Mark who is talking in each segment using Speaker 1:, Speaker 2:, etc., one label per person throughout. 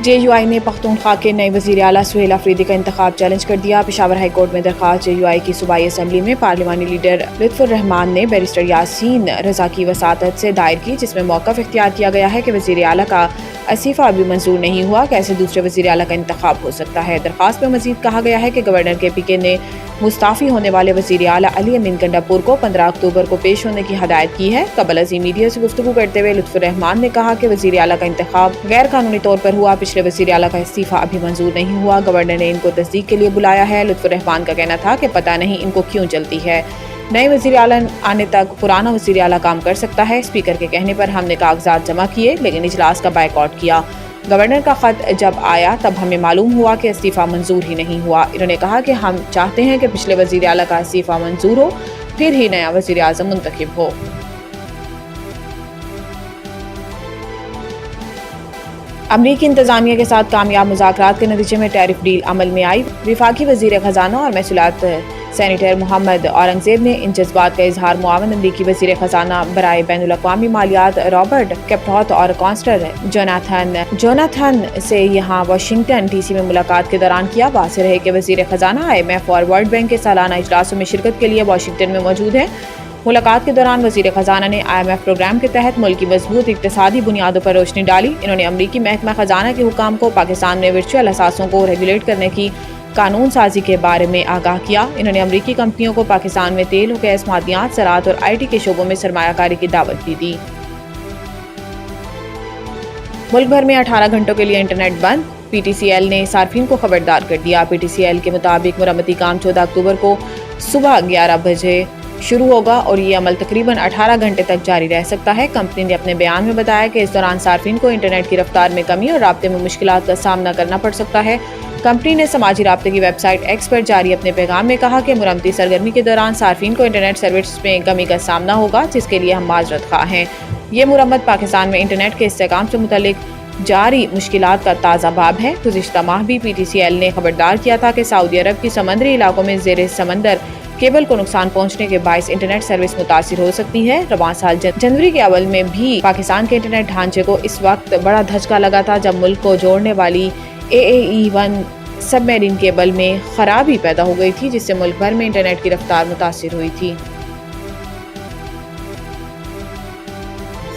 Speaker 1: JUI نے پختونخوا کے نئے وزیر اعلیٰ سہیل آفریدی کا انتخاب چیلنج کر دیا۔ پشاور ہائی کورٹ میں درخواست JUI کی صوبائی اسمبلی میں پارلیمانی لیڈر لطف الرحمان نے بیرسٹر یاسین رضا کی وساطت سے دائر کی، جس میں موقف اختیار کیا گیا ہے کہ وزیر اعلیٰ کا استعفیٰ ابھی منظور نہیں ہوا، کیسے دوسرے وزیر اعلیٰ کا انتخاب ہو سکتا ہے۔ درخواست میں مزید کہا گیا ہے کہ گورنر KPK نے مستعفی ہونے والے وزیر اعلیٰ علی امین کنڈاپور کو 15 اکتوبر کو پیش ہونے کی ہدایت کی ہے۔ قبل ازیں میڈیا سے گفتگو کرتے ہوئے لطف الرحمان نے کہا کہ وزیر اعلیٰ کا انتخاب غیر قانونی طور پر ہوا، پچھلے وزیر اعلیٰ کا استعفیٰ ابھی منظور نہیں ہوا، گورنر نے ان کو تصدیق کے لیے بلایا ہے۔ لطف الرحمان کا کہنا تھا کہ پتہ نہیں ان کو کیوں چلتی ہے، نئے وزیر اعلیٰ آنے تک پرانا وزیر اعلیٰ کام کر سکتا ہے۔ اسپیکر کے کہنے پر ہم نے کاغذات جمع کیے لیکن اجلاس کا بائیکاٹ کیا۔ گورنر کا خط جب آیا تب ہمیں معلوم ہوا کہ استعفیٰ منظور ہی نہیں ہوا۔ انہوں نے کہا کہ ہم چاہتے ہیں کہ پچھلے وزیر اعلیٰ کا استعفیٰ منظور ہو، پھر ہی نیا وزیر اعظم منتخب ہو۔ امریکی انتظامیہ کے ساتھ کامیاب مذاکرات کے نتیجے میں ٹیرف ڈیل عمل میں آئی۔ وفاقی وزیر خزانہ اور محصولات سینیٹر محمد اورنگزیب نے ان جذبات کا اظہار معاون امریکی وزیر خزانہ برائے بین الاقوامی مالیات رابرٹ کیپٹھوت اور کانسلر جوناتھن سے یہاں واشنگٹن DC میں ملاقات کے دوران کیا۔ واضح رہے کہ وزیر خزانہ IMF اور ورلڈ بینک کے سالانہ اجلاسوں میں شرکت کے لیے واشنگٹن میں موجود ہیں۔ ملاقات کے دوران وزیر خزانہ نے IMF پروگرام کے تحت ملک کی مضبوط اقتصادی بنیادوں پر روشنی ڈالی۔ انہوں نے امریکی محکمہ خزانہ کے حکام کو پاکستان میں ورچوئل اثاثوں کو ریگولیٹ کرنے کی قانون سازی کے بارے میں آگاہ کیا۔ انہوں نے امریکی کمپنیوں کو پاکستان میں تیل و گیس، معدنیات، زراعت اور IT کے شعبوں میں سرمایہ کاری کی دعوت بھی دی۔ ملک بھر میں 18 گھنٹوں کے لیے انٹرنیٹ بند، PTCL نے صارفین کو خبردار کر دیا۔ PTCL کے مطابق مرمتی کام 14 اکتوبر کو صبح 11 بجے شروع ہوگا اور یہ عمل تقریباً 18 گھنٹے تک جاری رہ سکتا ہے۔ کمپنی نے اپنے بیان میں بتایا کہ اس دوران صارفین کو انٹرنیٹ کی رفتار میں کمی اور رابطے میں مشکلات کا سامنا کرنا پڑ سکتا ہے۔ کمپنی نے سماجی رابطے کی ویب سائٹ X پر جاری اپنے پیغام میں کہا کہ مرمتی سرگرمی کے دوران صارفین کو انٹرنیٹ سروس میں کمی کا سامنا ہوگا، جس کے لیے ہم معذرت خواہ ہیں۔ یہ مرمت پاکستان میں انٹرنیٹ کے استحکام سے متعلق جاری مشکلات کا تازہ باب ہے۔ گزشتہ ماہ بھی PTCL نے خبردار کیا تھا کہ سعودی عرب کی سمندری علاقوں میں زیر سمندر کیبل کو نقصان پہنچنے کے باعث انٹرنیٹ سروس متاثر ہو سکتی ہے۔ رواں سال جنوری کے اول میں بھی پاکستان کے انٹرنیٹ ڈھانچے کو اس وقت بڑا دھچکا لگا تھا جب ملک کو جوڑنے والی AAE-1 سب میرین کیبل میں خرابی پیدا ہو گئی تھی، جس سے ملک بھر میں انٹرنیٹ کی رفتار متاثر ہوئی تھی۔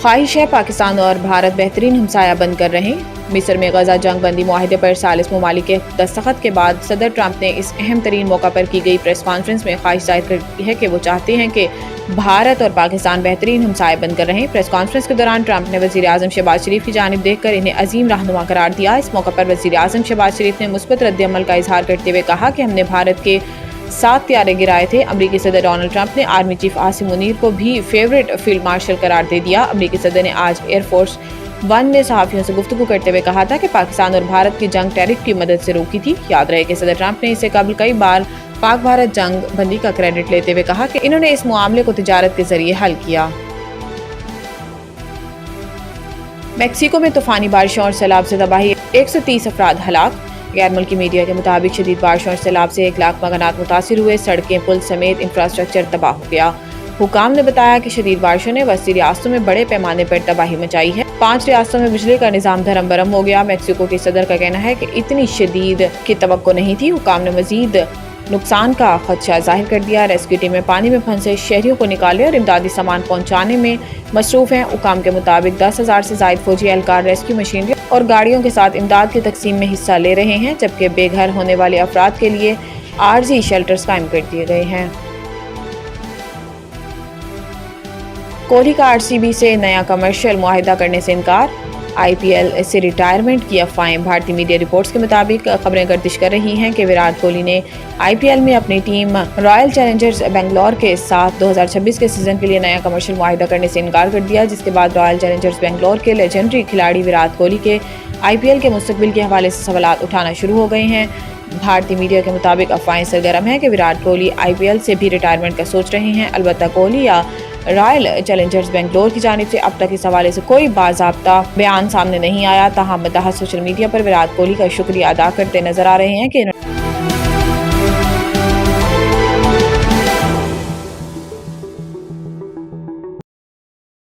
Speaker 1: خواہش ہے پاکستان اور بھارت بہترین ہمسایہ بن کر رہیں۔ مصر میں غزہ جنگ بندی معاہدے پر 40 ممالک کے دستخط کے بعد صدر ٹرمپ نے اس اہم ترین موقع پر کی گئی پریس کانفرنس میں خواہش ظاہر کی ہے کہ وہ چاہتے ہیں کہ بھارت اور پاکستان بہترین ہمسائے بن کر رہیں۔ پریس کانفرنس کے دوران ٹرمپ نے وزیر اعظم شہباز شریف کی جانب دیکھ کر انہیں عظیم رہنما قرار دیا۔ اس موقع پر وزیر اعظم شہباز شریف نے مثبت رد عمل کا اظہار کرتے ہوئے کہا کہ ہم نے بھارت کے 7 طیارے گرائے تھے۔ امریکی صدر ڈونلڈ ٹرمپ نے آرمی چیف عاصم منیر کو بھی فیورٹ فیلڈ مارشل قرار دے دیا۔ امریکی صدر نے آج ایئر فورس 1 میں صحافیوں سے گفتگو کرتے ہوئے کہا تھا کہ پاکستان اور بھارت کی جنگ ٹیرف کی مدد سے روکی تھی۔ یاد رہے کہ صدر ٹرمپ نے اس سے قبل کئی بار پاک بھارت جنگ بندی کا کریڈٹ لیتے ہوئے کہا کہ انہوں نے اس معاملے کو تجارت کے ذریعے حل کیا۔ میکسیکو میں طوفانی بارشوں اور سیلاب سے تباہی، 130 افراد ہلاک۔ غیر ملکی میڈیا کے مطابق شدید بارشوں اور سیلاب سے 1 لاکھ مکانات متاثر ہوئے، سڑکیں، پل سمیت انفراسٹرکچر تباہ ہو گیا۔ حکام نے بتایا کہ شدید بارشوں نے وسطی ریاستوں میں بڑے پیمانے پر تباہی مچائی ہے۔ 5 ریاستوں میں بجلی کا نظام دھرم برہم ہو گیا۔ میکسیکو کے صدر کا کہنا ہے کہ اتنی شدید کی توقع نہیں تھی۔ حکام نے مزید نقصان کا خدشہ ظاہر کر دیا۔ ریسکیو ٹیمیں پانی میں پھنسے شہریوں کو نکالنے اور امدادی سامان پہنچانے میں مصروف ہیں۔ حکام کے مطابق 10,000 سے زائد فوجی اہلکار ریسکیو مشینری اور گاڑیوں کے ساتھ امداد کی تقسیم میں حصہ لے رہے ہیں، جبکہ بے گھر ہونے والے افراد کے لیے عارضی شیلٹرز قائم کر دیے گئے ہیں۔ کوہلی کا RCB سے نیا کمرشل معاہدہ کرنے سے انکار، IPL سے ریٹائرمنٹ کی افواہیں۔ بھارتی میڈیا رپورٹس کے مطابق خبریں گردش کر رہی ہیں کہ وراٹ کوہلی نے IPL میں اپنی ٹیم رائل چیلنجرز بنگلور کے ساتھ 2026 کے سیزن کے لیے نیا کمرشل معاہدہ کرنے سے انکار کر دیا، جس کے بعد رائل چیلنجرز بنگلور کے لیجنڈری کھلاڑی وراٹ کوہلی کے IPL کے مستقبل کے حوالے سے سوالات اٹھانا شروع ہو گئے ہیں۔ بھارتی میڈیا کے مطابق افواہیں سرگرم ہیں کہ وراٹ کوہلی IPL سے بھی ریٹائرمنٹ کا سوچ رہے ہیں۔ البتہ کوہلی یا رائل چیلنجرز بنگلور کی جانب سے اب تک اس حوالے سے کوئی باضابطہ بیان سامنے نہیں آیا، تاہم متحد سوشل میڈیا پر وراٹ کوہلی کا شکریہ ادا کرتے نظر آ رہے ہیں کہ